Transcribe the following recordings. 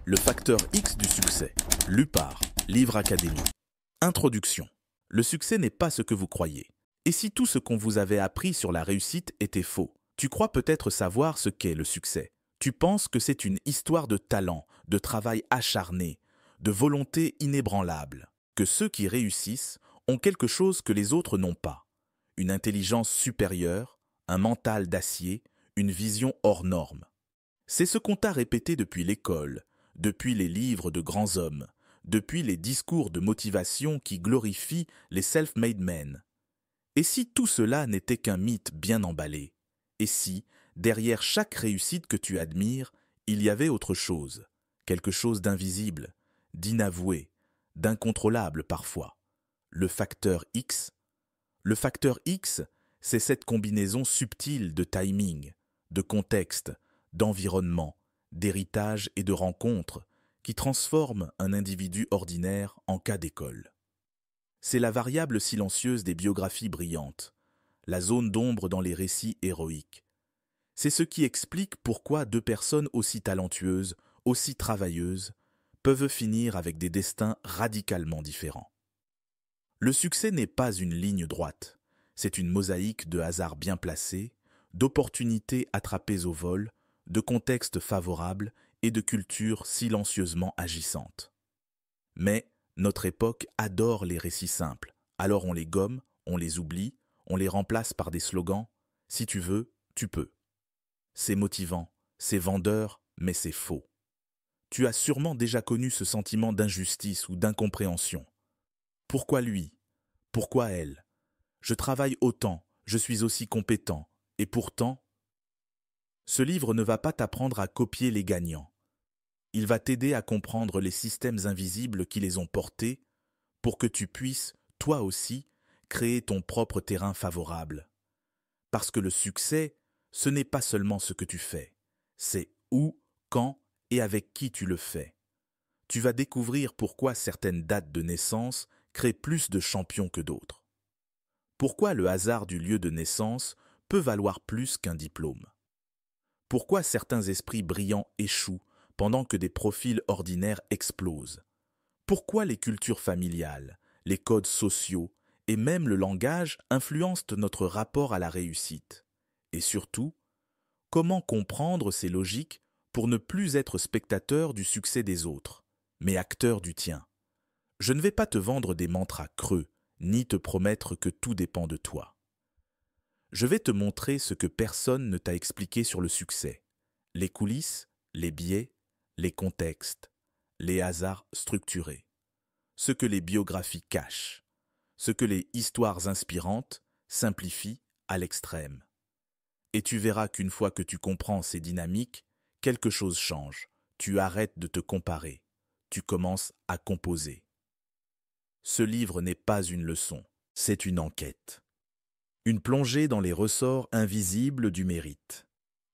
Le facteur X du succès. Lu par Livre Académie. Introduction. Le succès n'est pas ce que vous croyez. Et si tout ce qu'on vous avait appris sur la réussite était faux? Tu crois peut-être savoir ce qu'est le succès. Tu penses que c'est une histoire de talent, de travail acharné, de volonté inébranlable. Que ceux qui réussissent ont quelque chose que les autres n'ont pas. Une intelligence supérieure, un mental d'acier, une vision hors norme. C'est ce qu'on t'a répété depuis l'école, depuis les livres de grands hommes, depuis les discours de motivation qui glorifient les self-made men. Et si tout cela n'était qu'un mythe bien emballé? Et si, derrière chaque réussite que tu admires, il y avait autre chose, quelque chose d'invisible, d'inavoué, d'incontrôlable parfois? Le facteur X? Le facteur X, c'est cette combinaison subtile de timing, de contexte, d'environnement, d'héritage et de rencontres qui transforme un individu ordinaire en cas d'école. C'est la variable silencieuse des biographies brillantes, la zone d'ombre dans les récits héroïques. C'est ce qui explique pourquoi deux personnes aussi talentueuses, aussi travailleuses, peuvent finir avec des destins radicalement différents. Le succès n'est pas une ligne droite, c'est une mosaïque de hasards bien placés, d'opportunités attrapées au vol, de contextes favorables et de cultures silencieusement agissantes. Mais notre époque adore les récits simples, alors on les gomme, on les oublie, on les remplace par des slogans « Si tu veux, tu peux ». C'est motivant, c'est vendeur, mais c'est faux. Tu as sûrement déjà connu ce sentiment d'injustice ou d'incompréhension. Pourquoi lui? Pourquoi elle? Je travaille autant, je suis aussi compétent, et pourtant... Ce livre ne va pas t'apprendre à copier les gagnants. Il va t'aider à comprendre les systèmes invisibles qui les ont portés pour que tu puisses, toi aussi, créer ton propre terrain favorable. Parce que le succès, ce n'est pas seulement ce que tu fais, c'est où, quand et avec qui tu le fais. Tu vas découvrir pourquoi certaines dates de naissance créent plus de champions que d'autres. Pourquoi le hasard du lieu de naissance peut valoir plus qu'un diplôme. Pourquoi certains esprits brillants échouent pendant que des profils ordinaires explosent? Pourquoi les cultures familiales, les codes sociaux et même le langage influencent notre rapport à la réussite? Et surtout, comment comprendre ces logiques pour ne plus être spectateur du succès des autres, mais acteur du tien? Je ne vais pas te vendre des mantras creux, ni te promettre que tout dépend de toi. Je vais te montrer ce que personne ne t'a expliqué sur le succès, les coulisses, les biais, les contextes, les hasards structurés, ce que les biographies cachent, ce que les histoires inspirantes simplifient à l'extrême. Et tu verras qu'une fois que tu comprends ces dynamiques, quelque chose change. Tu arrêtes de te comparer, tu commences à composer. Ce livre n'est pas une leçon, c'est une enquête. Une plongée dans les ressorts invisibles du mérite.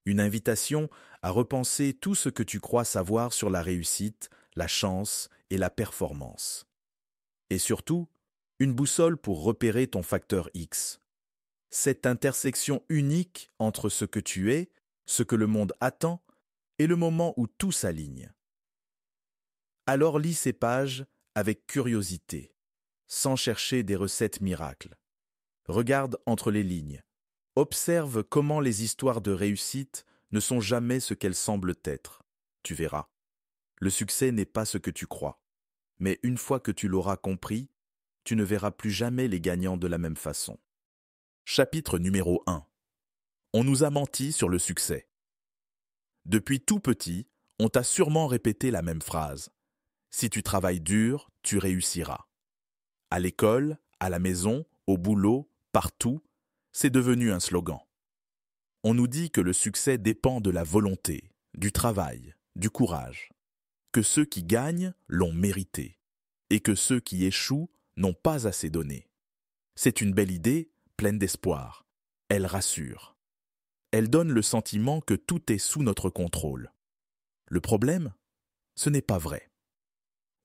Une invitation à repenser tout ce que tu crois savoir sur la réussite, la chance et la performance. Et surtout, une boussole pour repérer ton facteur X. Cette intersection unique entre ce que tu es, ce que le monde attend, et le moment où tout s'aligne. Alors lis ces pages avec curiosité, sans chercher des recettes miracles. Regarde entre les lignes. Observe comment les histoires de réussite ne sont jamais ce qu'elles semblent être. Tu verras. Le succès n'est pas ce que tu crois. Mais une fois que tu l'auras compris, tu ne verras plus jamais les gagnants de la même façon. Chapitre numéro 1. On nous a menti sur le succès. Depuis tout petit, on t'a sûrement répété la même phrase. Si tu travailles dur, tu réussiras. À l'école, à la maison, au boulot, partout, c'est devenu un slogan. On nous dit que le succès dépend de la volonté, du travail, du courage, que ceux qui gagnent l'ont mérité et que ceux qui échouent n'ont pas assez donné. C'est une belle idée, pleine d'espoir. Elle rassure. Elle donne le sentiment que tout est sous notre contrôle. Le problème, ce n'est pas vrai.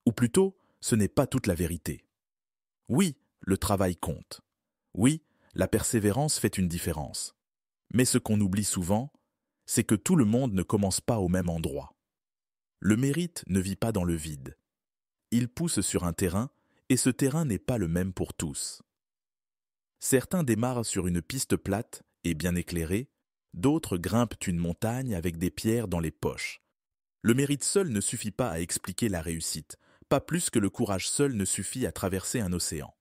Ou plutôt, ce n'est pas toute la vérité. Oui, le travail compte. Oui, la persévérance fait une différence. Mais ce qu'on oublie souvent, c'est que tout le monde ne commence pas au même endroit. Le mérite ne vit pas dans le vide. Il pousse sur un terrain, et ce terrain n'est pas le même pour tous. Certains démarrent sur une piste plate et bien éclairée, d'autres grimpent une montagne avec des pierres dans les poches. Le mérite seul ne suffit pas à expliquer la réussite, pas plus que le courage seul ne suffit à traverser un océan.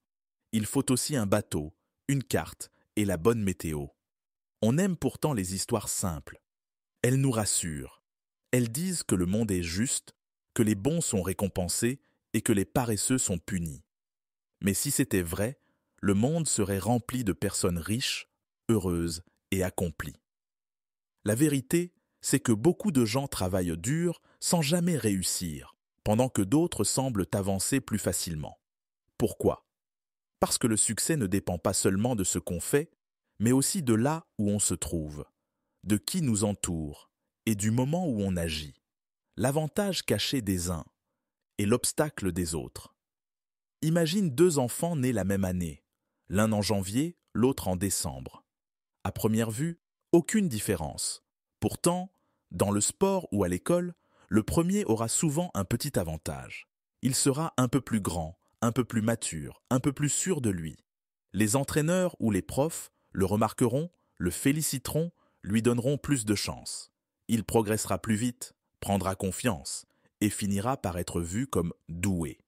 Il faut aussi un bateau, une carte et la bonne météo. On aime pourtant les histoires simples. Elles nous rassurent. Elles disent que le monde est juste, que les bons sont récompensés et que les paresseux sont punis. Mais si c'était vrai, le monde serait rempli de personnes riches, heureuses et accomplies. La vérité, c'est que beaucoup de gens travaillent dur sans jamais réussir, pendant que d'autres semblent avancer plus facilement. Pourquoi? Parce que le succès ne dépend pas seulement de ce qu'on fait, mais aussi de là où on se trouve, de qui nous entoure et du moment où on agit. L'avantage caché des uns et l'obstacle des autres. Imagine deux enfants nés la même année, l'un en janvier, l'autre en décembre. À première vue, aucune différence. Pourtant, dans le sport ou à l'école, le premier aura souvent un petit avantage. Il sera un peu plus grand, un peu plus mature, un peu plus sûr de lui. Les entraîneurs ou les profs le remarqueront, le féliciteront, lui donneront plus de chance. Il progressera plus vite, prendra confiance et finira par être vu comme doué.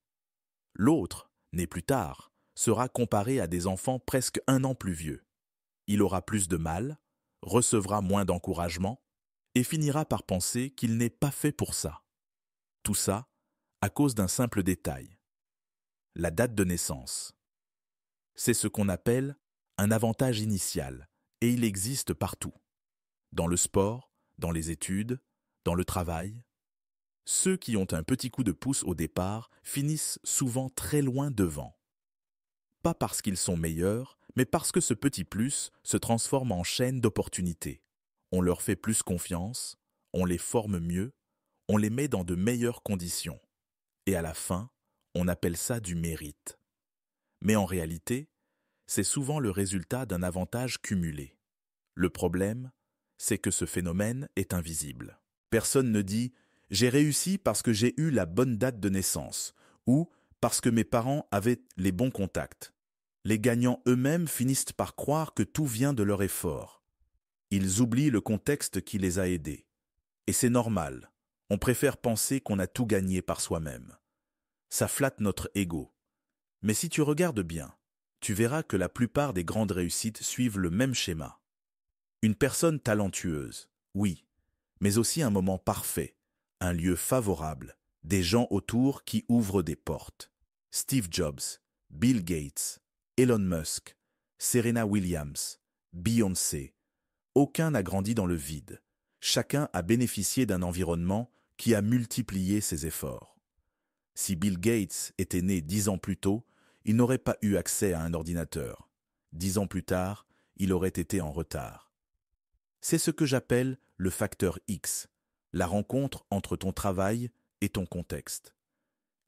L'autre, né plus tard, sera comparé à des enfants presque un an plus vieux. Il aura plus de mal, recevra moins d'encouragement et finira par penser qu'il n'est pas fait pour ça. Tout ça à cause d'un simple détail. La date de naissance. C'est ce qu'on appelle un avantage initial et il existe partout. Dans le sport, dans les études, dans le travail. Ceux qui ont un petit coup de pouce au départ finissent souvent très loin devant. Pas parce qu'ils sont meilleurs, mais parce que ce petit plus se transforme en chaîne d'opportunités. On leur fait plus confiance, on les forme mieux, on les met dans de meilleures conditions. Et à la fin, on appelle ça du mérite. Mais en réalité, c'est souvent le résultat d'un avantage cumulé. Le problème, c'est que ce phénomène est invisible. Personne ne dit « j'ai réussi parce que j'ai eu la bonne date de naissance » ou « parce que mes parents avaient les bons contacts ». Les gagnants eux-mêmes finissent par croire que tout vient de leur effort. Ils oublient le contexte qui les a aidés. Et c'est normal, on préfère penser qu'on a tout gagné par soi-même. Ça flatte notre ego. Mais si tu regardes bien, tu verras que la plupart des grandes réussites suivent le même schéma. Une personne talentueuse, oui, mais aussi un moment parfait, un lieu favorable, des gens autour qui ouvrent des portes. Steve Jobs, Bill Gates, Elon Musk, Serena Williams, Beyoncé. Aucun n'a grandi dans le vide. Chacun a bénéficié d'un environnement qui a multiplié ses efforts. Si Bill Gates était né 10 ans plus tôt, il n'aurait pas eu accès à un ordinateur. 10 ans plus tard, il aurait été en retard. C'est ce que j'appelle le facteur X, la rencontre entre ton travail et ton contexte.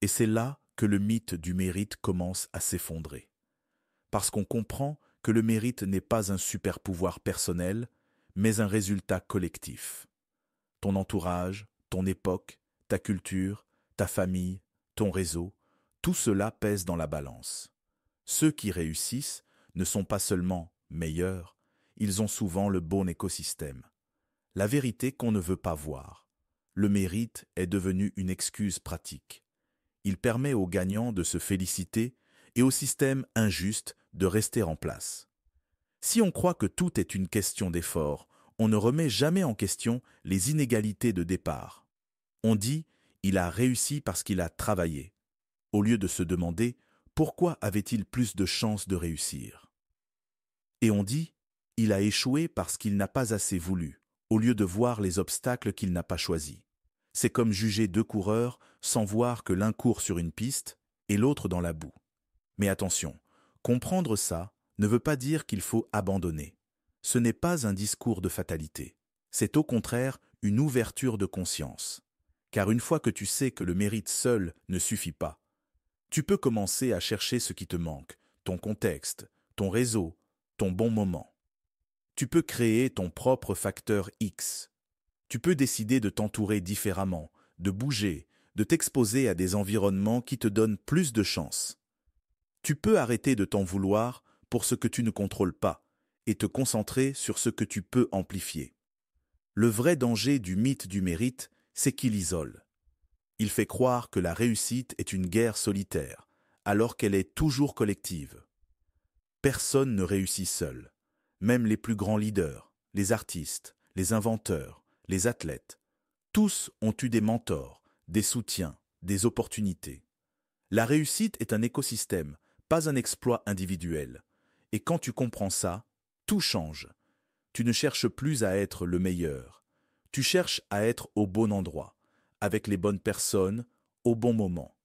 Et c'est là que le mythe du mérite commence à s'effondrer. Parce qu'on comprend que le mérite n'est pas un super pouvoir personnel, mais un résultat collectif. Ton entourage, ton époque, ta culture, ta famille, ton réseau, tout cela pèse dans la balance. Ceux qui réussissent ne sont pas seulement meilleurs, ils ont souvent le bon écosystème. La vérité qu'on ne veut pas voir. Le mérite est devenu une excuse pratique. Il permet aux gagnants de se féliciter et au système injuste de rester en place. Si on croit que tout est une question d'effort, on ne remet jamais en question les inégalités de départ. On dit « il a réussi parce qu'il a travaillé », au lieu de se demander pourquoi avait-il plus de chances de réussir. Et on dit « il a échoué parce qu'il n'a pas assez voulu », au lieu de voir les obstacles qu'il n'a pas choisis. C'est comme juger deux coureurs sans voir que l'un court sur une piste et l'autre dans la boue. Mais attention, comprendre ça ne veut pas dire qu'il faut abandonner. Ce n'est pas un discours de fatalité. C'est au contraire une ouverture de conscience. Car une fois que tu sais que le mérite seul ne suffit pas, tu peux commencer à chercher ce qui te manque, ton contexte, ton réseau, ton bon moment. Tu peux créer ton propre facteur X. Tu peux décider de t'entourer différemment, de bouger, de t'exposer à des environnements qui te donnent plus de chance. Tu peux arrêter de t'en vouloir pour ce que tu ne contrôles pas et te concentrer sur ce que tu peux amplifier. Le vrai danger du mythe du mérite, c'est qu'il isole. Il fait croire que la réussite est une guerre solitaire, alors qu'elle est toujours collective. Personne ne réussit seul, même les plus grands leaders, les artistes, les inventeurs, les athlètes. Tous ont eu des mentors, des soutiens, des opportunités. La réussite est un écosystème, pas un exploit individuel. Et quand tu comprends ça, tout change. Tu ne cherches plus à être le meilleur. Tu cherches à être au bon endroit, avec les bonnes personnes, au bon moment.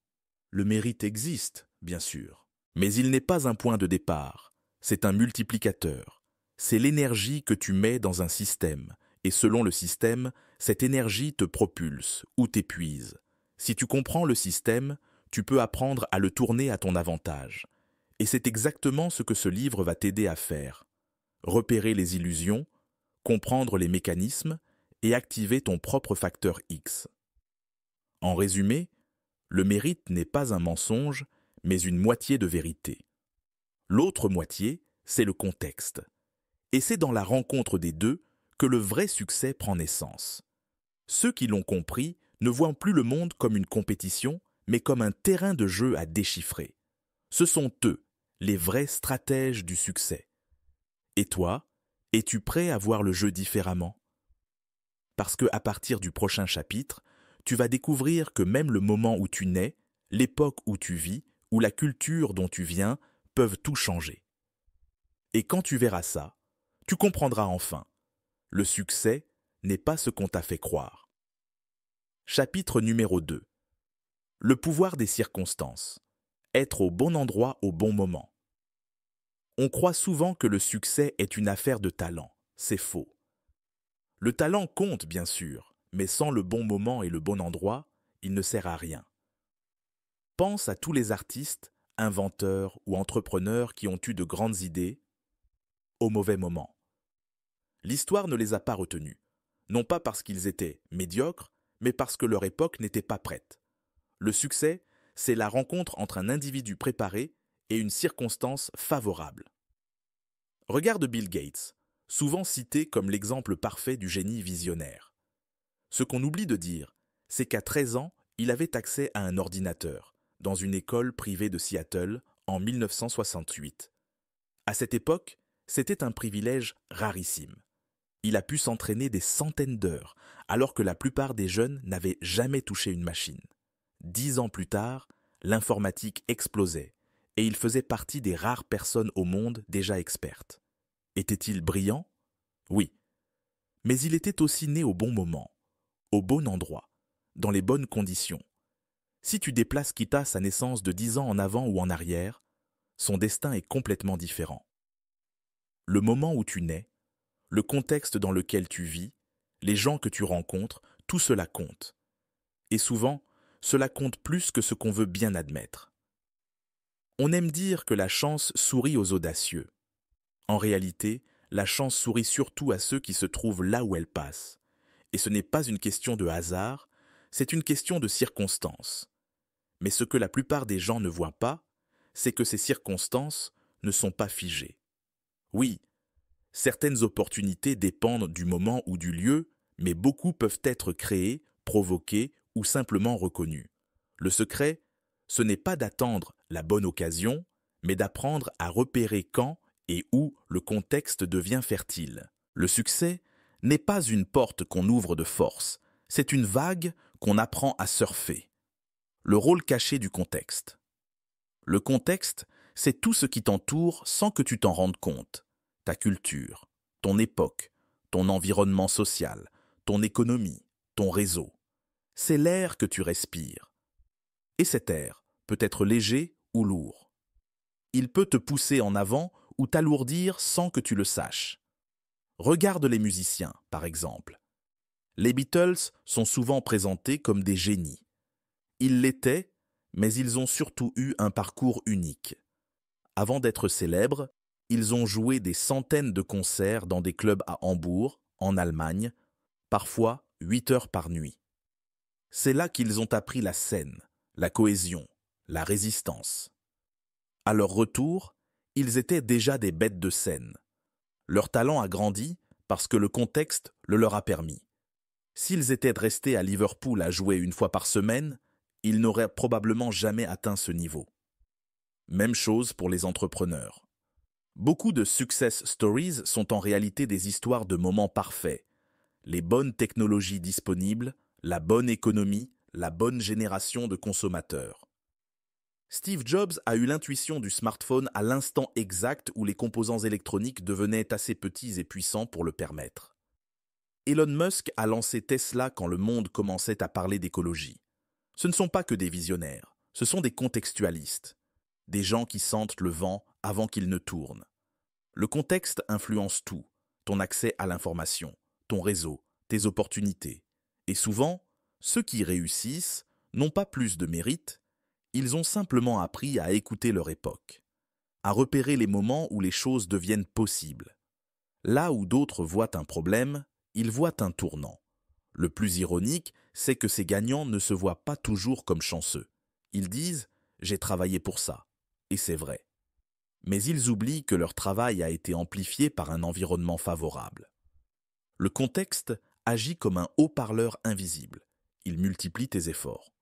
Le mérite existe, bien sûr, mais il n'est pas un point de départ. C'est un multiplicateur. C'est l'énergie que tu mets dans un système. Et selon le système, cette énergie te propulse ou t'épuise. Si tu comprends le système, tu peux apprendre à le tourner à ton avantage. Et c'est exactement ce que ce livre va t'aider à faire. Repérer les illusions, comprendre les mécanismes et activer ton propre facteur X. En résumé, le mérite n'est pas un mensonge, mais une moitié de vérité. L'autre moitié, c'est le contexte. Et c'est dans la rencontre des deux que le vrai succès prend naissance. Ceux qui l'ont compris ne voient plus le monde comme une compétition, mais comme un terrain de jeu à déchiffrer. Ce sont eux, les vrais stratèges du succès. Et toi, es-tu prêt à voir le jeu différemment? Parce qu'à partir du prochain chapitre, tu vas découvrir que même le moment où tu nais, l'époque où tu vis, ou la culture dont tu viens, peuvent tout changer. Et quand tu verras ça, tu comprendras enfin. Le succès n'est pas ce qu'on t'a fait croire. Chapitre numéro 2. Le pouvoir des circonstances. Être au bon endroit au bon moment. On croit souvent que le succès est une affaire de talent. C'est faux. Le talent compte, bien sûr, mais sans le bon moment et le bon endroit, il ne sert à rien. Pense à tous les artistes, inventeurs ou entrepreneurs qui ont eu de grandes idées au mauvais moment. L'histoire ne les a pas retenus, non pas parce qu'ils étaient médiocres, mais parce que leur époque n'était pas prête. Le succès, c'est la rencontre entre un individu préparé et une circonstance favorable. Regarde Bill Gates, souvent cité comme l'exemple parfait du génie visionnaire. Ce qu'on oublie de dire, c'est qu'à 13 ans, il avait accès à un ordinateur, dans une école privée de Seattle, en 1968. À cette époque, c'était un privilège rarissime. Il a pu s'entraîner des centaines d'heures, alors que la plupart des jeunes n'avaient jamais touché une machine. 10 ans plus tard, l'informatique explosait, et il faisait partie des rares personnes au monde déjà expertes. Était-il brillant? Oui. Mais il était aussi né au bon moment, au bon endroit, dans les bonnes conditions. Si tu déplaces Kita sa naissance de 10 ans en avant ou en arrière, son destin est complètement différent. Le moment où tu nais, le contexte dans lequel tu vis, les gens que tu rencontres, tout cela compte. Et souvent, cela compte plus que ce qu'on veut bien admettre. On aime dire que la chance sourit aux audacieux. En réalité, la chance sourit surtout à ceux qui se trouvent là où elle passe. Et ce n'est pas une question de hasard, c'est une question de circonstances. Mais ce que la plupart des gens ne voient pas, c'est que ces circonstances ne sont pas figées. Oui, certaines opportunités dépendent du moment ou du lieu, mais beaucoup peuvent être créées, provoquées ou simplement reconnues. Le secret, ce n'est pas d'attendre la bonne occasion, mais d'apprendre à repérer quand et où le contexte devient fertile. Le succès n'est pas une porte qu'on ouvre de force, c'est une vague qu'on apprend à surfer. Le rôle caché du contexte. Le contexte, c'est tout ce qui t'entoure sans que tu t'en rendes compte. Ta culture, ton époque, ton environnement social, ton économie, ton réseau. C'est l'air que tu respires. Et cet air peut être léger ou lourd. Il peut te pousser en avant ou t'alourdir sans que tu le saches. Regarde les musiciens, par exemple. Les Beatles sont souvent présentés comme des génies. Ils l'étaient, mais ils ont surtout eu un parcours unique. Avant d'être célèbres, ils ont joué des centaines de concerts dans des clubs à Hambourg, en Allemagne, parfois 8 heures par nuit. C'est là qu'ils ont appris la scène, la cohésion, la résistance. À leur retour, ils étaient déjà des bêtes de scène. Leur talent a grandi parce que le contexte le leur a permis. S'ils étaient restés à Liverpool à jouer une fois par semaine, ils n'auraient probablement jamais atteint ce niveau. Même chose pour les entrepreneurs. Beaucoup de success stories sont en réalité des histoires de moments parfaits. Les bonnes technologies disponibles, la bonne économie, la bonne génération de consommateurs. Steve Jobs a eu l'intuition du smartphone à l'instant exact où les composants électroniques devenaient assez petits et puissants pour le permettre. Elon Musk a lancé Tesla quand le monde commençait à parler d'écologie. Ce ne sont pas que des visionnaires, ce sont des contextualistes, des gens qui sentent le vent avant qu'il ne tourne. Le contexte influence tout, ton accès à l'information, ton réseau, tes opportunités. Et souvent, ceux qui réussissent n'ont pas plus de mérite, ils ont simplement appris à écouter leur époque, à repérer les moments où les choses deviennent possibles. Là où d'autres voient un problème, ils voient un tournant. Le plus ironique, c'est que ces gagnants ne se voient pas toujours comme chanceux. Ils disent « j'ai travaillé pour ça », et c'est vrai. Mais ils oublient que leur travail a été amplifié par un environnement favorable. Le contexte agit comme un haut-parleur invisible. Il multiplie tes efforts.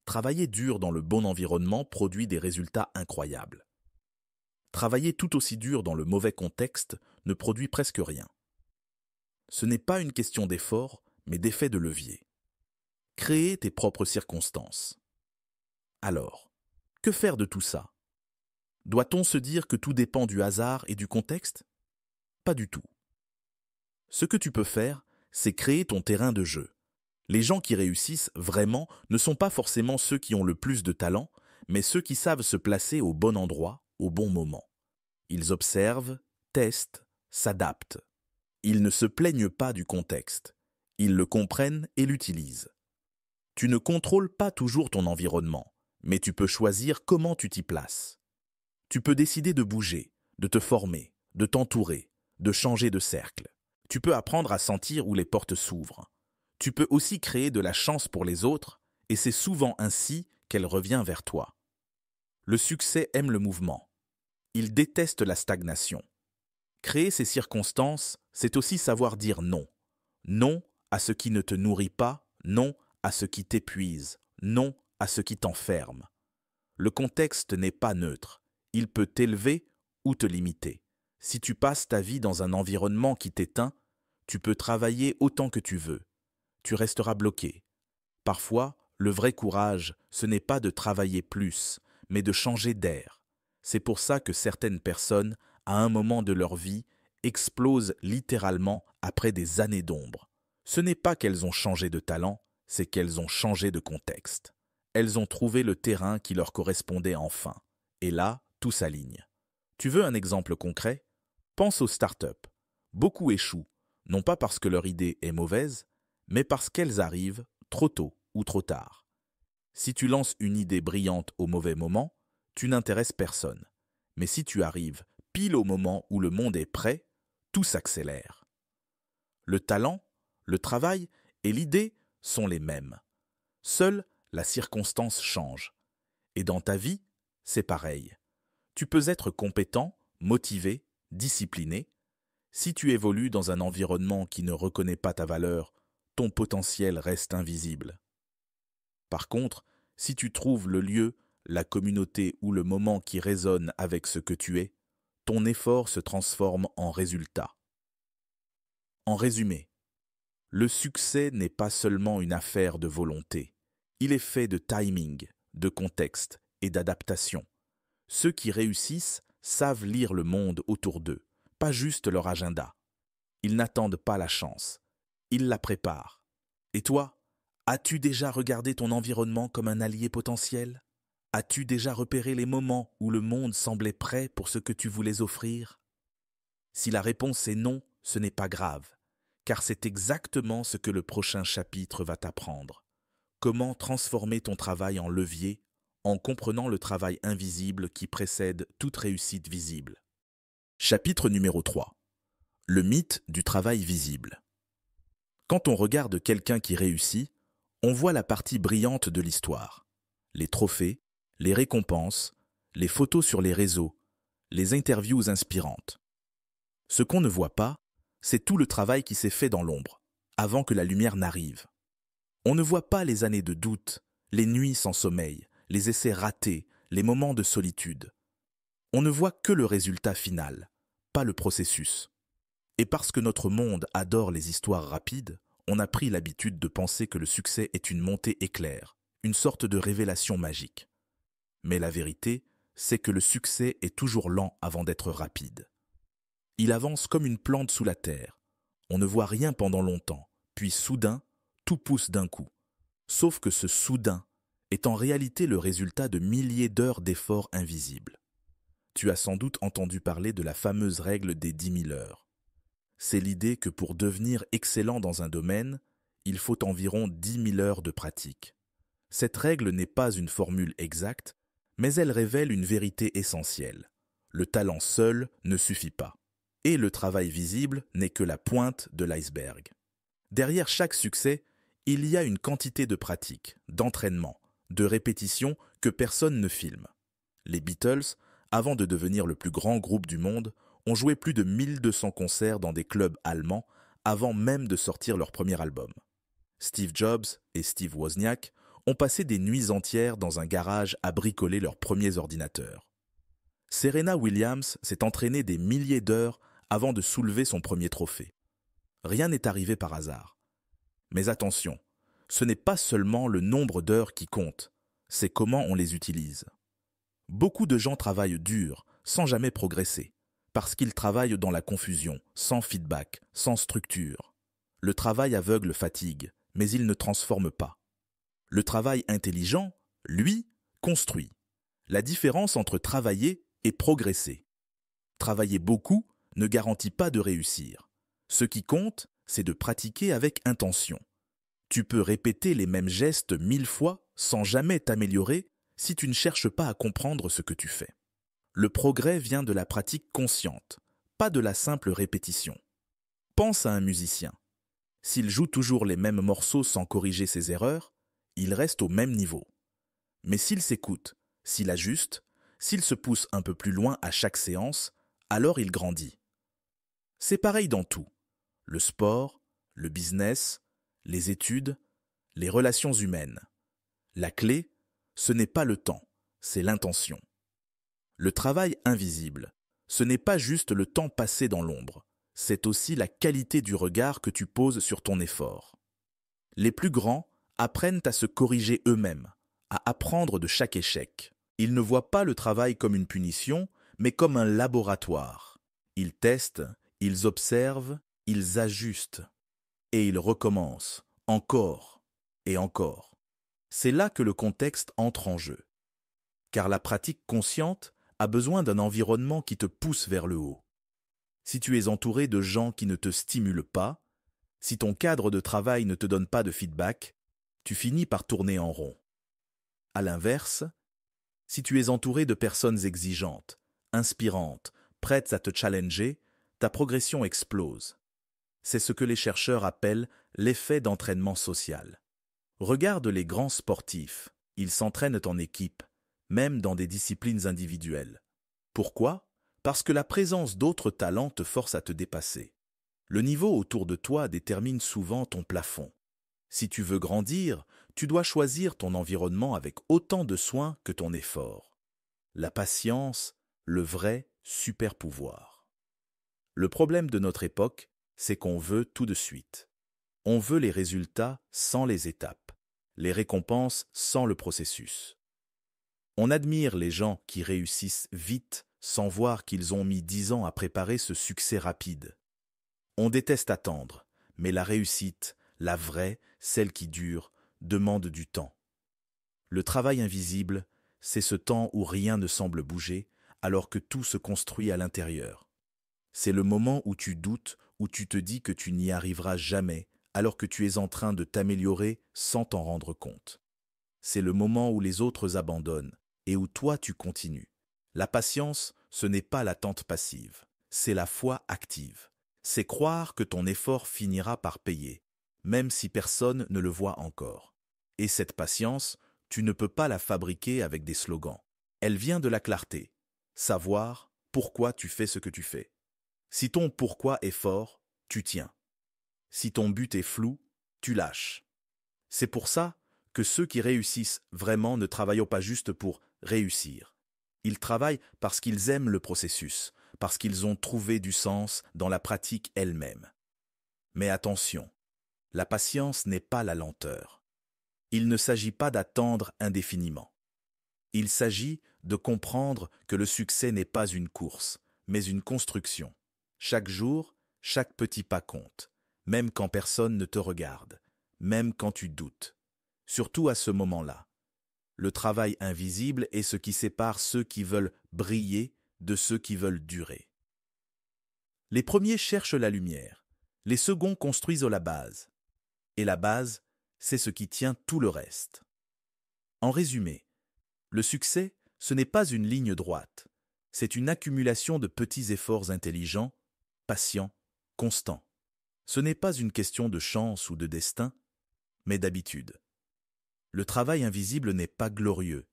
Travailler dur dans le bon environnement produit des résultats incroyables. Travailler tout aussi dur dans le mauvais contexte ne produit presque rien. Ce n'est pas une question d'effort, mais d'effet de levier. Créer tes propres circonstances. Alors, que faire de tout ça? Doit-on se dire que tout dépend du hasard et du contexte? Pas du tout. Ce que tu peux faire, c'est créer ton terrain de jeu. Les gens qui réussissent vraiment ne sont pas forcément ceux qui ont le plus de talent, mais ceux qui savent se placer au bon endroit, au bon moment. Ils observent, testent, s'adaptent. Ils ne se plaignent pas du contexte. Ils le comprennent et l'utilisent. Tu ne contrôles pas toujours ton environnement, mais tu peux choisir comment tu t'y places. Tu peux décider de bouger, de te former, de t'entourer, de changer de cercle. Tu peux apprendre à sentir où les portes s'ouvrent. Tu peux aussi créer de la chance pour les autres, et c'est souvent ainsi qu'elle revient vers toi. Le succès aime le mouvement. Il déteste la stagnation. Créer ces circonstances, c'est aussi savoir dire non. Non à ce qui ne te nourrit pas, non à ce qui t'épuise, non à ce qui t'enferme. Le contexte n'est pas neutre. Il peut t'élever ou te limiter. Si tu passes ta vie dans un environnement qui t'éteint, tu peux travailler autant que tu veux. Tu resteras bloqué. Parfois, le vrai courage, ce n'est pas de travailler plus, mais de changer d'air. C'est pour ça que certaines personnes, à un moment de leur vie, explosent littéralement après des années d'ombre. Ce n'est pas qu'elles ont changé de talent, c'est qu'elles ont changé de contexte. Elles ont trouvé le terrain qui leur correspondait enfin. Et là, tout s'aligne. Tu veux un exemple concret? Pense aux startups. Beaucoup échouent, non pas parce que leur idée est mauvaise, mais parce qu'elles arrivent trop tôt ou trop tard. Si tu lances une idée brillante au mauvais moment, tu n'intéresses personne. Mais si tu arrives pile au moment où le monde est prêt, tout s'accélère. Le talent, le travail et l'idée sont les mêmes. Seule la circonstance change. Et dans ta vie, c'est pareil. Tu peux être compétent, motivé, discipliné. Si tu évolues dans un environnement qui ne reconnaît pas ta valeur, ton potentiel reste invisible. Par contre, si tu trouves le lieu, la communauté ou le moment qui résonne avec ce que tu es, ton effort se transforme en résultat. En résumé, le succès n'est pas seulement une affaire de volonté. Il est fait de timing, de contexte et d'adaptation. Ceux qui réussissent savent lire le monde autour d'eux, pas juste leur agenda. Ils n'attendent pas la chance, ils la préparent. Et toi, as-tu déjà regardé ton environnement comme un allié potentiel? As-tu déjà repéré les moments où le monde semblait prêt pour ce que tu voulais offrir? Si la réponse est non, ce n'est pas grave, car c'est exactement ce que le prochain chapitre va t'apprendre. Comment transformer ton travail en levier en comprenant le travail invisible qui précède toute réussite visible. Chapitre numéro 3. Le mythe du travail visible. Quand on regarde quelqu'un qui réussit, On voit la partie brillante de l'histoire. Les trophées, les récompenses, les photos sur les réseaux, les interviews inspirantes. Ce qu'on ne voit pas, c'est tout le travail qui s'est fait dans l'ombre, avant que la lumière n'arrive. On ne voit pas les années de doute, les nuits sans sommeil, les essais ratés, les moments de solitude. On ne voit que le résultat final, pas le processus. Et parce que notre monde adore les histoires rapides, on a pris l'habitude de penser que le succès est une montée éclair, une sorte de révélation magique. Mais la vérité, c'est que le succès est toujours lent avant d'être rapide. Il avance comme une plante sous la terre. On ne voit rien pendant longtemps, puis soudain, tout pousse d'un coup. Sauf que ce soudain est en réalité le résultat de milliers d'heures d'efforts invisibles. Tu as sans doute entendu parler de la fameuse règle des 10 000 heures. C'est l'idée que pour devenir excellent dans un domaine, il faut environ 10 000 heures de pratique. Cette règle n'est pas une formule exacte, mais elle révèle une vérité essentielle. Le talent seul ne suffit pas. Et le travail visible n'est que la pointe de l'iceberg. Derrière chaque succès, il y a une quantité de pratique, d'entraînement, de répétition que personne ne filme. Les Beatles, avant de devenir le plus grand groupe du monde, ont joué plus de 1200 concerts dans des clubs allemands avant même de sortir leur premier album. Steve Jobs et Steve Wozniak ont passé des nuits entières dans un garage à bricoler leurs premiers ordinateurs. Serena Williams s'est entraînée des milliers d'heures avant de soulever son premier trophée. Rien n'est arrivé par hasard. Mais attention, ce n'est pas seulement le nombre d'heures qui compte, c'est comment on les utilise. Beaucoup de gens travaillent dur, sans jamais progresser, parce qu'ils travaillent dans la confusion, sans feedback, sans structure. Le travail aveugle fatigue, mais il ne transforme pas. Le travail intelligent, lui, construit. La différence entre travailler et progresser. Travailler beaucoup ne garantit pas de réussir. Ce qui compte, c'est de pratiquer avec intention. Tu peux répéter les mêmes gestes 1000 fois sans jamais t'améliorer si tu ne cherches pas à comprendre ce que tu fais. Le progrès vient de la pratique consciente, pas de la simple répétition. Pense à un musicien. S'il joue toujours les mêmes morceaux sans corriger ses erreurs, il reste au même niveau. Mais s'il s'écoute, s'il ajuste, s'il se pousse un peu plus loin à chaque séance, alors il grandit. C'est pareil dans tout. Le sport, le business, les études, les relations humaines. La clé, ce n'est pas le temps, c'est l'intention. Le travail invisible, ce n'est pas juste le temps passé dans l'ombre, c'est aussi la qualité du regard que tu poses sur ton effort. Les plus grands apprennent à se corriger eux-mêmes, à apprendre de chaque échec. Ils ne voient pas le travail comme une punition, mais comme un laboratoire. Ils testent, ils observent, ils ajustent. Et ils recommencent, encore et encore. C'est là que le contexte entre en jeu. Car la pratique consciente a besoin d'un environnement qui te pousse vers le haut. Si tu es entouré de gens qui ne te stimulent pas, si ton cadre de travail ne te donne pas de feedback, tu finis par tourner en rond. À l'inverse, si tu es entouré de personnes exigeantes, inspirantes, prêtes à te challenger, ta progression explose. C'est ce que les chercheurs appellent l'effet d'entraînement social. Regarde les grands sportifs, ils s'entraînent en équipe, même dans des disciplines individuelles. Pourquoi? Parce que la présence d'autres talents te force à te dépasser. Le niveau autour de toi détermine souvent ton plafond. Si tu veux grandir, tu dois choisir ton environnement avec autant de soin que ton effort. La patience, le vrai super pouvoir. Le problème de notre époque, c'est qu'on veut tout de suite. On veut les résultats sans les étapes, les récompenses sans le processus. On admire les gens qui réussissent vite sans voir qu'ils ont mis 10 ans à préparer ce succès rapide. On déteste attendre, mais la réussite, la vraie, celle qui dure, demande du temps. Le travail invisible, c'est ce temps où rien ne semble bouger, alors que tout se construit à l'intérieur. C'est le moment où tu doutes, où tu te dis que tu n'y arriveras jamais, alors que tu es en train de t'améliorer sans t'en rendre compte. C'est le moment où les autres abandonnent et où toi tu continues. La patience, ce n'est pas l'attente passive, c'est la foi active. C'est croire que ton effort finira par payer, même si personne ne le voit encore. Et cette patience, tu ne peux pas la fabriquer avec des slogans. Elle vient de la clarté. Savoir pourquoi tu fais ce que tu fais. Si ton pourquoi est fort, tu tiens. Si ton but est flou, tu lâches. C'est pour ça que ceux qui réussissent vraiment ne travaillent pas juste pour réussir. Ils travaillent parce qu'ils aiment le processus, parce qu'ils ont trouvé du sens dans la pratique elle-même. Mais attention, la patience n'est pas la lenteur. Il ne s'agit pas d'attendre indéfiniment. Il s'agit de comprendre que le succès n'est pas une course, mais une construction. Chaque jour, chaque petit pas compte, même quand personne ne te regarde, même quand tu doutes. Surtout à ce moment-là. Le travail invisible est ce qui sépare ceux qui veulent briller de ceux qui veulent durer. Les premiers cherchent la lumière, les seconds construisent la base. Et la base, c'est ce qui tient tout le reste. En résumé, le succès, ce n'est pas une ligne droite, c'est une accumulation de petits efforts intelligents, patients, constants. Ce n'est pas une question de chance ou de destin, mais d'habitude. Le travail invisible n'est pas glorieux,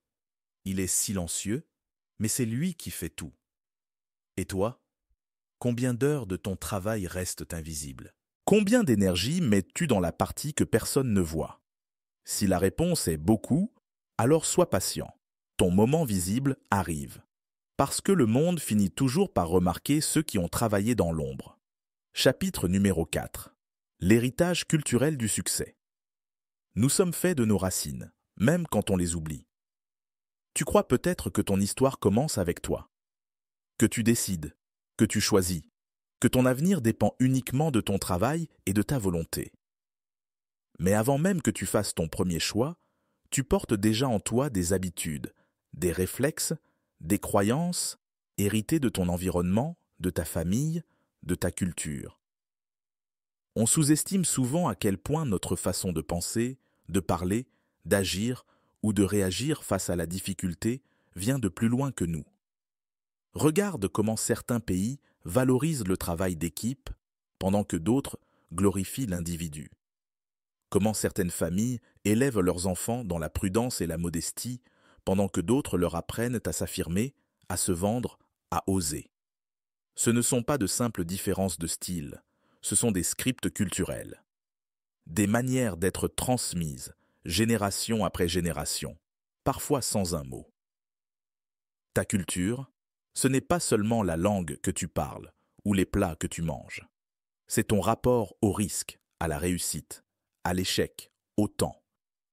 il est silencieux, mais c'est lui qui fait tout. Et toi, combien d'heures de ton travail restent invisibles? Combien d'énergie mets-tu dans la partie que personne ne voit? Si la réponse est beaucoup, alors sois patient. Ton moment visible arrive. Parce que le monde finit toujours par remarquer ceux qui ont travaillé dans l'ombre. Chapitre numéro 4. L'héritage culturel du succès. Nous sommes faits de nos racines, même quand on les oublie. Tu crois peut-être que ton histoire commence avec toi, que tu décides, que tu choisis, que ton avenir dépend uniquement de ton travail et de ta volonté. Mais avant même que tu fasses ton premier choix, tu portes déjà en toi des habitudes, des réflexes, des croyances, héritées de ton environnement, de ta famille, de ta culture. On sous-estime souvent à quel point notre façon de penser, de parler, d'agir ou de réagir face à la difficulté vient de plus loin que nous. Regarde comment certains pays valorisent le travail d'équipe pendant que d'autres glorifient l'individu. Comment certaines familles élèvent leurs enfants dans la prudence et la modestie pendant que d'autres leur apprennent à s'affirmer, à se vendre, à oser. Ce ne sont pas de simples différences de style, ce sont des scripts culturels. Des manières d'être transmises, génération après génération, parfois sans un mot. Ta culture, ce n'est pas seulement la langue que tu parles ou les plats que tu manges. C'est ton rapport au risque, à la réussite, à l'échec, au temps.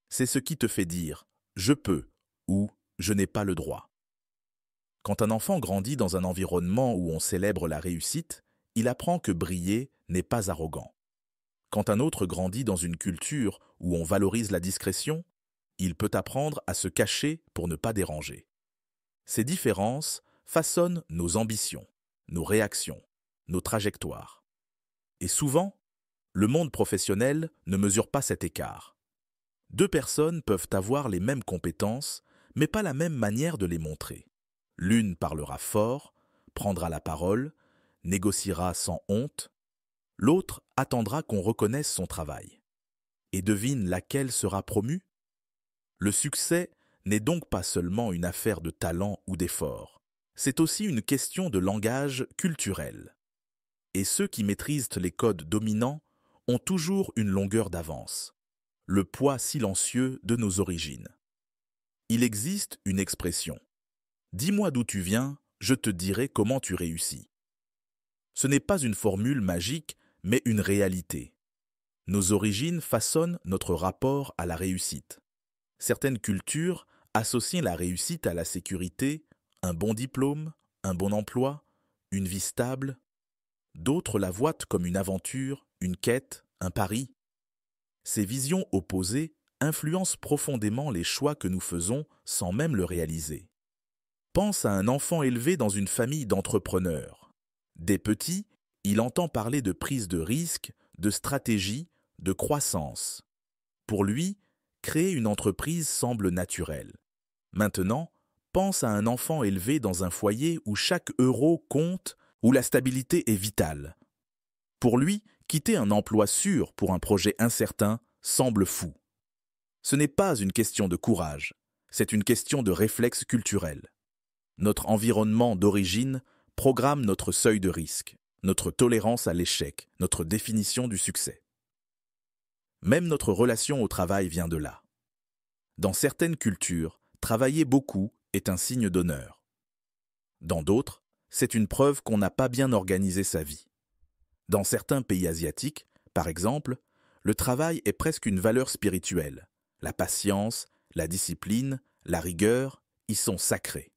C'est ce qui te fait dire « je peux » ou « je n'ai pas le droit ». Quand un enfant grandit dans un environnement où on célèbre la réussite, il apprend que briller n'est pas arrogant. Quand un autre grandit dans une culture où on valorise la discrétion, il peut apprendre à se cacher pour ne pas déranger. Ces différences façonnent nos ambitions, nos réactions, nos trajectoires. Et souvent, le monde professionnel ne mesure pas cet écart. Deux personnes peuvent avoir les mêmes compétences, mais pas la même manière de les montrer. L'une parlera fort, prendra la parole, négociera sans honte. L'autre attendra qu'on reconnaisse son travail. Et devine laquelle sera promue? Le succès n'est donc pas seulement une affaire de talent ou d'effort. C'est aussi une question de langage culturel. Et ceux qui maîtrisent les codes dominants ont toujours une longueur d'avance. Le poids silencieux de nos origines. Il existe une expression. Dis-moi d'où tu viens, je te dirai comment tu réussis. Ce n'est pas une formule magique, mais une réalité. Nos origines façonnent notre rapport à la réussite. Certaines cultures associent la réussite à la sécurité, un bon diplôme, un bon emploi, une vie stable. D'autres la voient comme une aventure, une quête, un pari. Ces visions opposées influencent profondément les choix que nous faisons sans même le réaliser. Pense à un enfant élevé dans une famille d'entrepreneurs. Dès petit, il entend parler de prise de risque, de stratégie, de croissance. Pour lui, créer une entreprise semble naturel. Maintenant, pense à un enfant élevé dans un foyer où chaque euro compte, où la stabilité est vitale. Pour lui, quitter un emploi sûr pour un projet incertain semble fou. Ce n'est pas une question de courage, c'est une question de réflexe culturel. Notre environnement d'origine programme notre seuil de risque, notre tolérance à l'échec, notre définition du succès. Même notre relation au travail vient de là. Dans certaines cultures, travailler beaucoup est un signe d'honneur. Dans d'autres, c'est une preuve qu'on n'a pas bien organisé sa vie. Dans certains pays asiatiques, par exemple, le travail est presque une valeur spirituelle. La patience, la discipline, la rigueur y sont sacrés.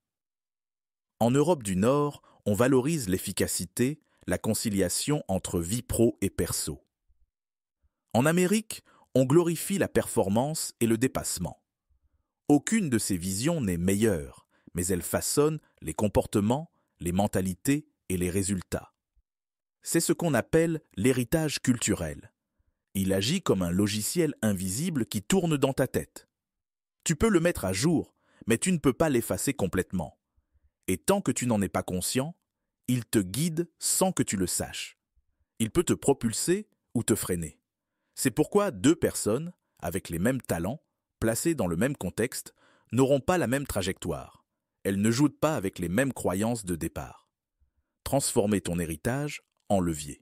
En Europe du Nord, on valorise l'efficacité, la conciliation entre vie pro et perso. En Amérique, on glorifie la performance et le dépassement. Aucune de ces visions n'est meilleure, mais elle façonne les comportements, les mentalités et les résultats. C'est ce qu'on appelle l'héritage culturel. Il agit comme un logiciel invisible qui tourne dans ta tête. Tu peux le mettre à jour, mais tu ne peux pas l'effacer complètement. Et tant que tu n'en es pas conscient, il te guide sans que tu le saches. Il peut te propulser ou te freiner. C'est pourquoi deux personnes, avec les mêmes talents, placées dans le même contexte, n'auront pas la même trajectoire. Elles ne jouent pas avec les mêmes croyances de départ. Transformer ton héritage en levier.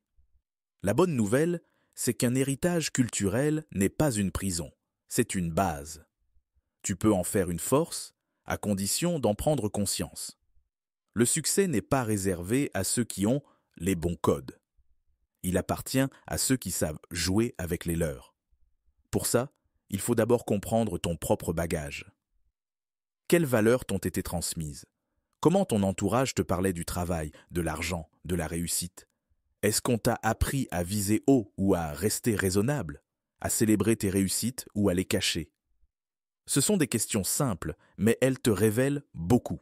La bonne nouvelle, c'est qu'un héritage culturel n'est pas une prison, c'est une base. Tu peux en faire une force, à condition d'en prendre conscience. Le succès n'est pas réservé à ceux qui ont les bons codes. Il appartient à ceux qui savent jouer avec les leurs. Pour ça, il faut d'abord comprendre ton propre bagage. Quelles valeurs t'ont été transmises? Comment ton entourage te parlait du travail, de l'argent, de la réussite? Est-ce qu'on t'a appris à viser haut ou à rester raisonnable, à célébrer tes réussites ou à les cacher? Ce sont des questions simples, mais elles te révèlent beaucoup.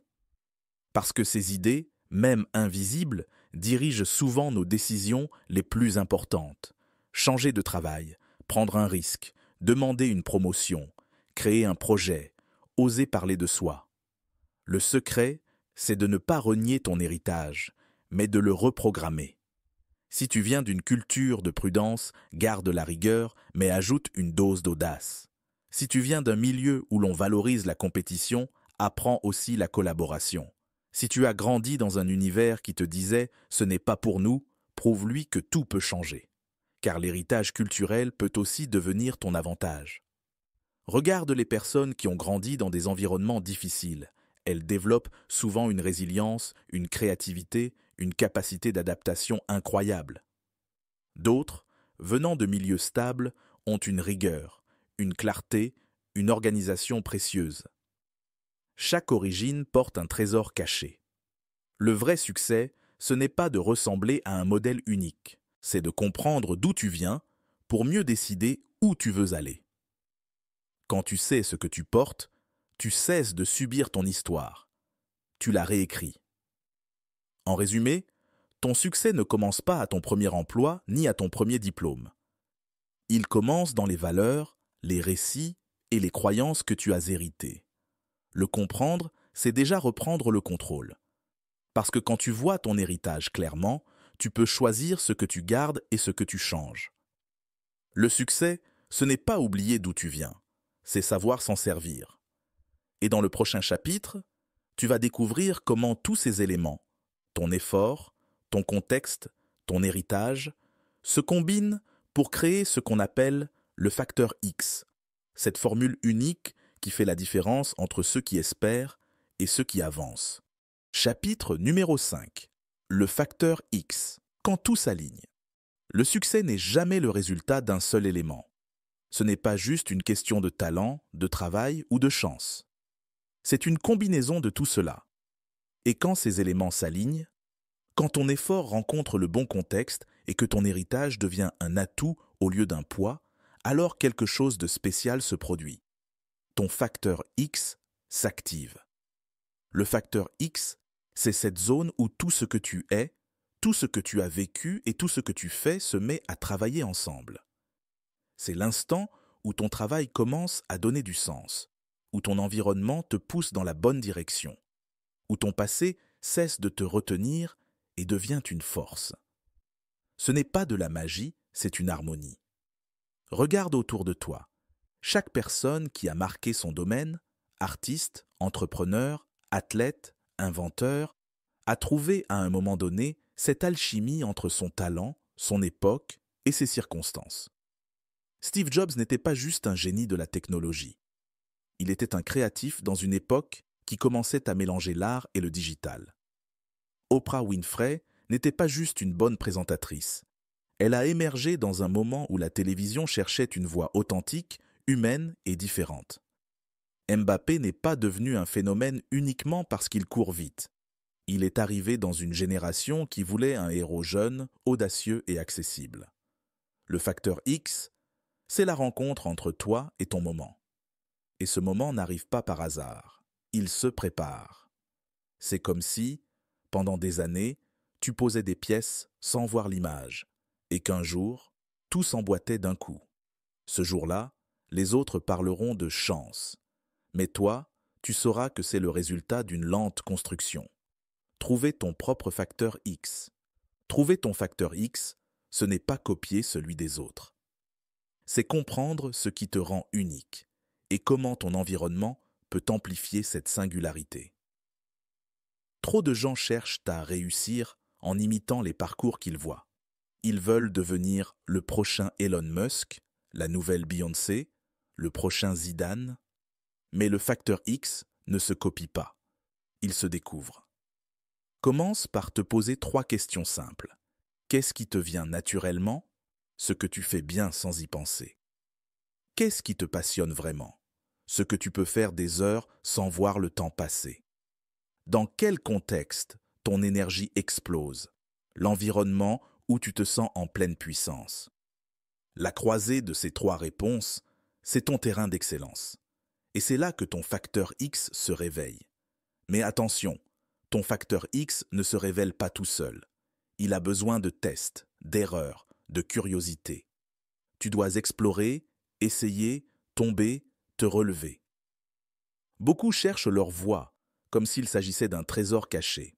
Parce que ces idées, même invisibles, dirigent souvent nos décisions les plus importantes. Changer de travail, prendre un risque, demander une promotion, créer un projet, oser parler de soi. Le secret, c'est de ne pas renier ton héritage, mais de le reprogrammer. Si tu viens d'une culture de prudence, garde la rigueur, mais ajoute une dose d'audace. Si tu viens d'un milieu où l'on valorise la compétition, apprends aussi la collaboration. Si tu as grandi dans un univers qui te disait « ce n'est pas pour nous », prouve-lui que tout peut changer. Car l'héritage culturel peut aussi devenir ton avantage. Regarde les personnes qui ont grandi dans des environnements difficiles. Elles développent souvent une résilience, une créativité, une capacité d'adaptation incroyable. D'autres, venant de milieux stables, ont une rigueur, une clarté, une organisation précieuse. Chaque origine porte un trésor caché. Le vrai succès, ce n'est pas de ressembler à un modèle unique, c'est de comprendre d'où tu viens pour mieux décider où tu veux aller. Quand tu sais ce que tu portes, tu cesses de subir ton histoire. Tu la réécris. En résumé, ton succès ne commence pas à ton premier emploi ni à ton premier diplôme. Il commence dans les valeurs, les récits et les croyances que tu as héritées. Le comprendre, c'est déjà reprendre le contrôle. Parce que quand tu vois ton héritage clairement, tu peux choisir ce que tu gardes et ce que tu changes. Le succès, ce n'est pas oublier d'où tu viens, c'est savoir s'en servir. Et dans le prochain chapitre, tu vas découvrir comment tous ces éléments, ton effort, ton contexte, ton héritage, se combinent pour créer ce qu'on appelle le facteur X, cette formule unique qui fait la différence entre ceux qui espèrent et ceux qui avancent. Chapitre numéro 5. Le facteur X. Quand tout s'aligne. Le succès n'est jamais le résultat d'un seul élément. Ce n'est pas juste une question de talent, de travail ou de chance. C'est une combinaison de tout cela. Et quand ces éléments s'alignent, quand ton effort rencontre le bon contexte et que ton héritage devient un atout au lieu d'un poids, alors quelque chose de spécial se produit. Ton facteur X s'active. Le facteur X, c'est cette zone où tout ce que tu es, tout ce que tu as vécu et tout ce que tu fais se met à travailler ensemble. C'est l'instant où ton travail commence à donner du sens, où ton environnement te pousse dans la bonne direction, où ton passé cesse de te retenir et devient une force. Ce n'est pas de la magie, c'est une harmonie. Regarde autour de toi. Chaque personne qui a marqué son domaine, artiste, entrepreneur, athlète, inventeur, a trouvé à un moment donné cette alchimie entre son talent, son époque et ses circonstances. Steve Jobs n'était pas juste un génie de la technologie. Il était un créatif dans une époque qui commençait à mélanger l'art et le digital. Oprah Winfrey n'était pas juste une bonne présentatrice. Elle a émergé dans un moment où la télévision cherchait une voix authentique, humaine et différente. Mbappé n'est pas devenu un phénomène uniquement parce qu'il court vite. Il est arrivé dans une génération qui voulait un héros jeune, audacieux et accessible. Le facteur X, c'est la rencontre entre toi et ton moment. Et ce moment n'arrive pas par hasard. Il se prépare. C'est comme si, pendant des années, tu posais des pièces sans voir l'image, et qu'un jour, tout s'emboîtait d'un coup. Ce jour-là, les autres parleront de chance. Mais toi, tu sauras que c'est le résultat d'une lente construction. Trouver ton propre facteur X. Trouver ton facteur X, ce n'est pas copier celui des autres. C'est comprendre ce qui te rend unique et comment ton environnement peut amplifier cette singularité. Trop de gens cherchent à réussir en imitant les parcours qu'ils voient. Ils veulent devenir le prochain Elon Musk, la nouvelle Beyoncé, le prochain Zidane. Mais le facteur X ne se copie pas. Il se découvre. Commence par te poser 3 questions simples. Qu'est-ce qui te vient naturellement? Ce que tu fais bien sans y penser. Qu'est-ce qui te passionne vraiment? Ce que tu peux faire des heures sans voir le temps passer. Dans quel contexte ton énergie explose? L'environnement où tu te sens en pleine puissance. La croisée de ces 3 réponses, c'est ton terrain d'excellence. Et c'est là que ton facteur X se réveille. Mais attention, ton facteur X ne se révèle pas tout seul. Il a besoin de tests, d'erreurs, de curiosité. Tu dois explorer, essayer, tomber, te relever. Beaucoup cherchent leur voie, comme s'il s'agissait d'un trésor caché.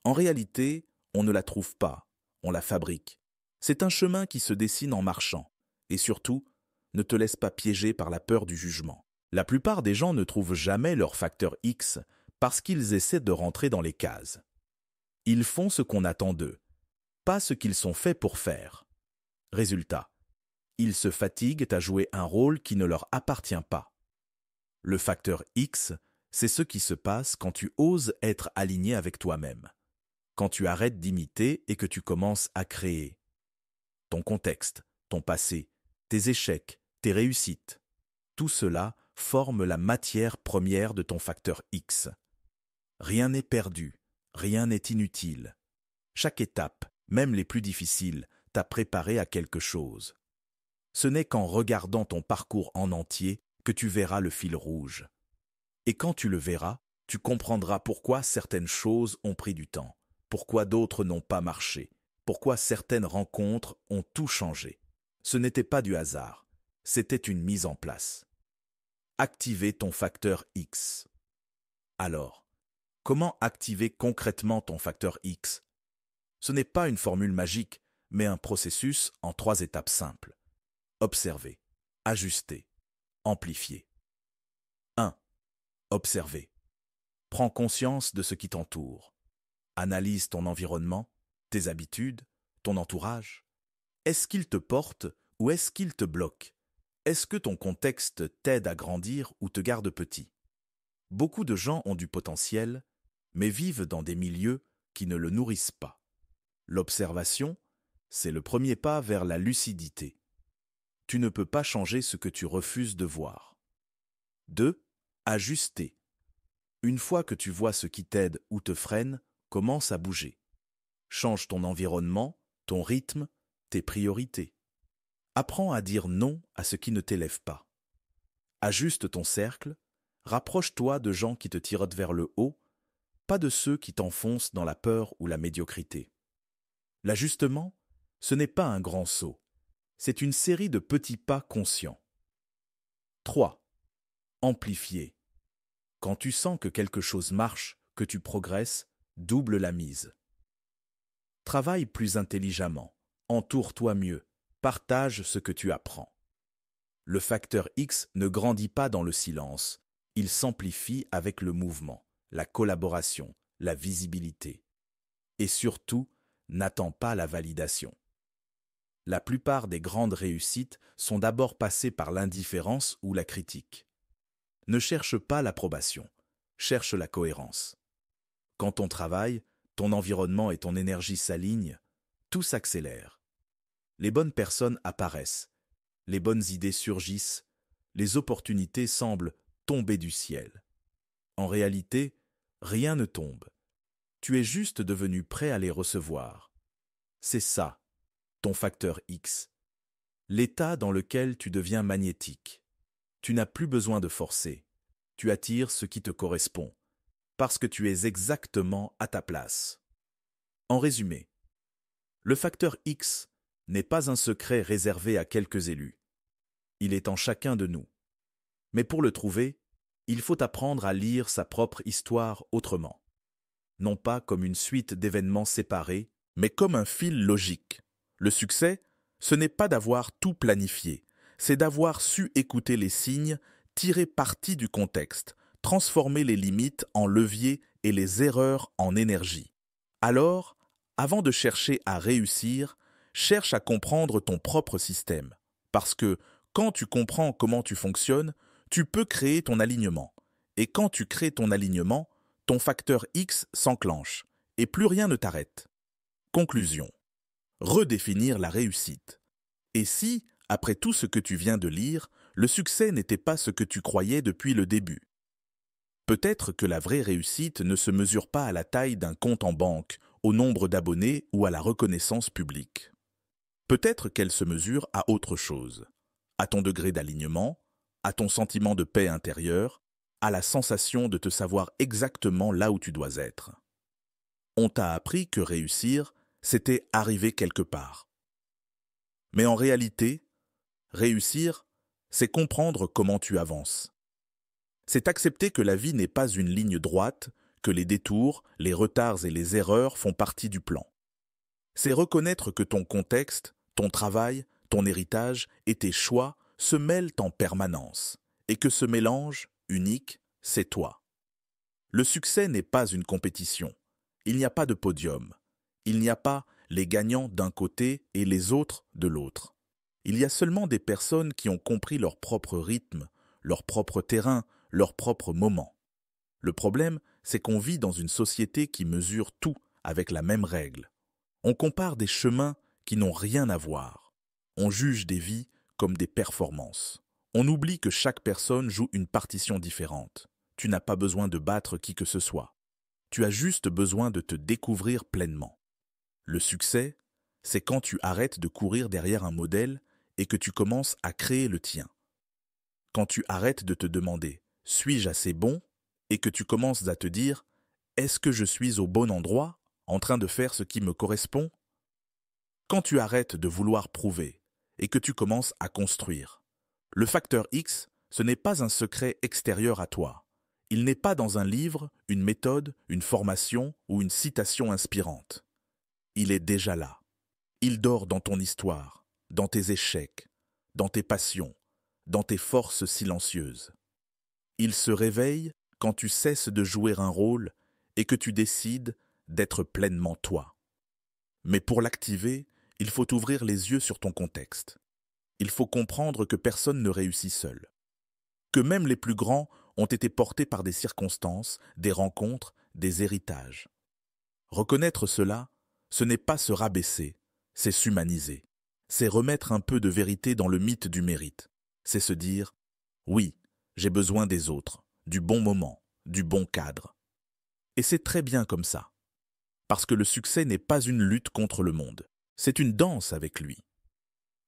En réalité, on ne la trouve pas, on la fabrique. C'est un chemin qui se dessine en marchant. Et surtout, ne te laisse pas piéger par la peur du jugement. La plupart des gens ne trouvent jamais leur facteur X parce qu'ils essaient de rentrer dans les cases. Ils font ce qu'on attend d'eux, pas ce qu'ils sont faits pour faire. Résultat, ils se fatiguent à jouer un rôle qui ne leur appartient pas. Le facteur X, c'est ce qui se passe quand tu oses être aligné avec toi-même, quand tu arrêtes d'imiter et que tu commences à créer. Ton contexte, ton passé, tes échecs, tes réussites, tout cela forme la matière première de ton facteur X. Rien n'est perdu, rien n'est inutile. Chaque étape, même les plus difficiles, t'a préparé à quelque chose. Ce n'est qu'en regardant ton parcours en entier que tu verras le fil rouge. Et quand tu le verras, tu comprendras pourquoi certaines choses ont pris du temps, pourquoi d'autres n'ont pas marché, pourquoi certaines rencontres ont tout changé. Ce n'était pas du hasard, c'était une mise en place. Activer ton facteur X. Alors, comment activer concrètement ton facteur X? Ce n'est pas une formule magique, mais un processus en 3 étapes simples. Observer, ajuster, amplifier. 1. Observer. Prends conscience de ce qui t'entoure. Analyse ton environnement, tes habitudes, ton entourage. Est-ce qu'il te porte ou est-ce qu'il te bloque? Est-ce que ton contexte t'aide à grandir ou te garde petit? Beaucoup de gens ont du potentiel, mais vivent dans des milieux qui ne le nourrissent pas. L'observation, c'est le premier pas vers la lucidité. Tu ne peux pas changer ce que tu refuses de voir. 2. Ajuster. Une fois que tu vois ce qui t'aide ou te freine, commence à bouger. Change ton environnement, ton rythme, tes priorités. Apprends à dire non à ce qui ne t'élève pas. Ajuste ton cercle, rapproche-toi de gens qui te tirent vers le haut, pas de ceux qui t'enfoncent dans la peur ou la médiocrité. L'ajustement, ce n'est pas un grand saut, c'est une série de petits pas conscients. 3. Amplifier. Quand tu sens que quelque chose marche, que tu progresses, double la mise. Travaille plus intelligemment, entoure-toi mieux, partage ce que tu apprends. Le facteur X ne grandit pas dans le silence, il s'amplifie avec le mouvement, la collaboration, la visibilité. Et surtout, n'attend pas la validation. La plupart des grandes réussites sont d'abord passées par l'indifférence ou la critique. Ne cherche pas l'approbation, cherche la cohérence. Quand ton travail, ton environnement et ton énergie s'alignent, tout s'accélère. Les bonnes personnes apparaissent, les bonnes idées surgissent, les opportunités semblent tomber du ciel. En réalité, rien ne tombe. Tu es juste devenu prêt à les recevoir. C'est ça, ton facteur X. L'état dans lequel tu deviens magnétique. Tu n'as plus besoin de forcer. Tu attires ce qui te correspond, parce que tu es exactement à ta place. En résumé, le facteur X n'est pas un secret réservé à quelques élus. Il est en chacun de nous. Mais pour le trouver, il faut apprendre à lire sa propre histoire autrement. Non pas comme une suite d'événements séparés, mais comme un fil logique. Le succès, ce n'est pas d'avoir tout planifié, c'est d'avoir su écouter les signes, tirer parti du contexte, transformer les limites en levier et les erreurs en énergie. Alors, avant de chercher à réussir, cherche à comprendre ton propre système. Parce que quand tu comprends comment tu fonctionnes, tu peux créer ton alignement. Et quand tu crées ton alignement, ton facteur X s'enclenche et plus rien ne t'arrête. Conclusion. Redéfinir la réussite. Et si, après tout ce que tu viens de lire, le succès n'était pas ce que tu croyais depuis le début? Peut-être que la vraie réussite ne se mesure pas à la taille d'un compte en banque, au nombre d'abonnés ou à la reconnaissance publique. Peut-être qu'elle se mesure à autre chose, à ton degré d'alignement, à ton sentiment de paix intérieure, à la sensation de te savoir exactement là où tu dois être. On t'a appris que réussir, c'était arriver quelque part. Mais en réalité, réussir, c'est comprendre comment tu avances. C'est accepter que la vie n'est pas une ligne droite, que les détours, les retards et les erreurs font partie du plan. C'est reconnaître que ton contexte, ton travail, ton héritage et tes choix se mêlent en permanence, et que ce mélange, unique, c'est toi. Le succès n'est pas une compétition. Il n'y a pas de podium. Il n'y a pas les gagnants d'un côté et les autres de l'autre. Il y a seulement des personnes qui ont compris leur propre rythme, leur propre terrain, leur propre moment. Le problème, c'est qu'on vit dans une société qui mesure tout avec la même règle. On compare des chemins qui n'ont rien à voir. On juge des vies comme des performances. On oublie que chaque personne joue une partition différente. Tu n'as pas besoin de battre qui que ce soit. Tu as juste besoin de te découvrir pleinement. Le succès, c'est quand tu arrêtes de courir derrière un modèle et que tu commences à créer le tien. Quand tu arrêtes de te demander « suis-je assez bon ?» et que tu commences à te dire « est-ce que je suis au bon endroit, en train de faire ce qui me correspond ?» Quand tu arrêtes de vouloir prouver et que tu commences à construire. Le facteur X, ce n'est pas un secret extérieur à toi. Il n'est pas dans un livre, une méthode, une formation ou une citation inspirante. Il est déjà là. Il dort dans ton histoire, dans tes échecs, dans tes passions, dans tes forces silencieuses. Il se réveille quand tu cesses de jouer un rôle et que tu décides d'être pleinement toi. Mais pour l'activer, il faut ouvrir les yeux sur ton contexte. Il faut comprendre que personne ne réussit seul. Que même les plus grands ont été portés par des circonstances, des rencontres, des héritages. Reconnaître cela, ce n'est pas se rabaisser, c'est s'humaniser. C'est remettre un peu de vérité dans le mythe du mérite. C'est se dire « oui, j'ai besoin des autres, du bon moment, du bon cadre. » Et c'est très bien comme ça. Parce que le succès n'est pas une lutte contre le monde, c'est une danse avec lui.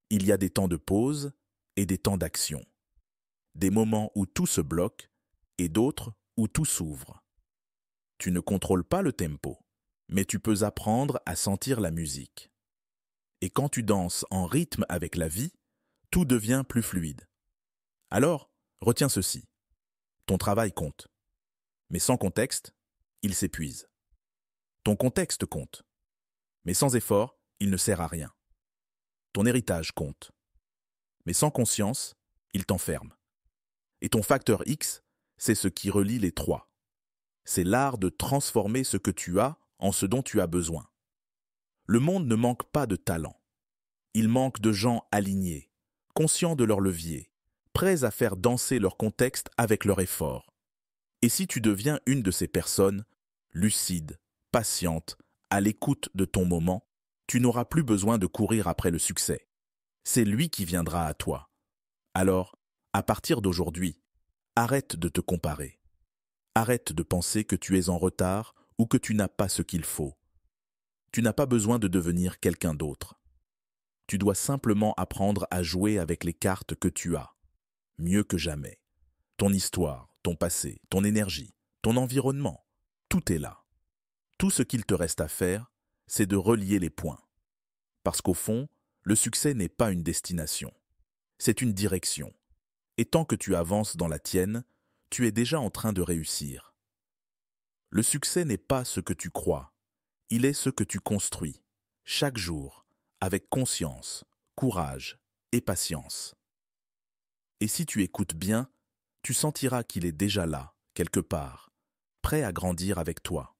Il y a des temps de pause et des temps d'action. Des moments où tout se bloque et d'autres où tout s'ouvre. Tu ne contrôles pas le tempo, mais tu peux apprendre à sentir la musique. Et quand tu danses en rythme avec la vie, tout devient plus fluide. Alors, retiens ceci. Ton travail compte. Mais sans contexte, il s'épuise. Ton contexte compte. Mais sans effort, il ne sert à rien. Ton héritage compte. Mais sans conscience, il t'enferme. Et ton facteur X, c'est ce qui relie les trois. C'est l'art de transformer ce que tu as en ce dont tu as besoin. Le monde ne manque pas de talent. Il manque de gens alignés, conscients de leur levier, prêts à faire danser leur contexte avec leur effort. Et si tu deviens une de ces personnes, lucide, patiente, à l'écoute de ton moment, tu n'auras plus besoin de courir après le succès. C'est lui qui viendra à toi. Alors, à partir d'aujourd'hui, arrête de te comparer. Arrête de penser que tu es en retard ou que tu n'as pas ce qu'il faut. Tu n'as pas besoin de devenir quelqu'un d'autre. Tu dois simplement apprendre à jouer avec les cartes que tu as, mieux que jamais. Ton histoire, ton passé, ton énergie, ton environnement, tout est là. Tout ce qu'il te reste à faire, c'est de relier les points. Parce qu'au fond, le succès n'est pas une destination, c'est une direction. Et tant que tu avances dans la tienne, tu es déjà en train de réussir. Le succès n'est pas ce que tu crois, il est ce que tu construis, chaque jour, avec conscience, courage et patience. Et si tu écoutes bien, tu sentiras qu'il est déjà là, quelque part, prêt à grandir avec toi.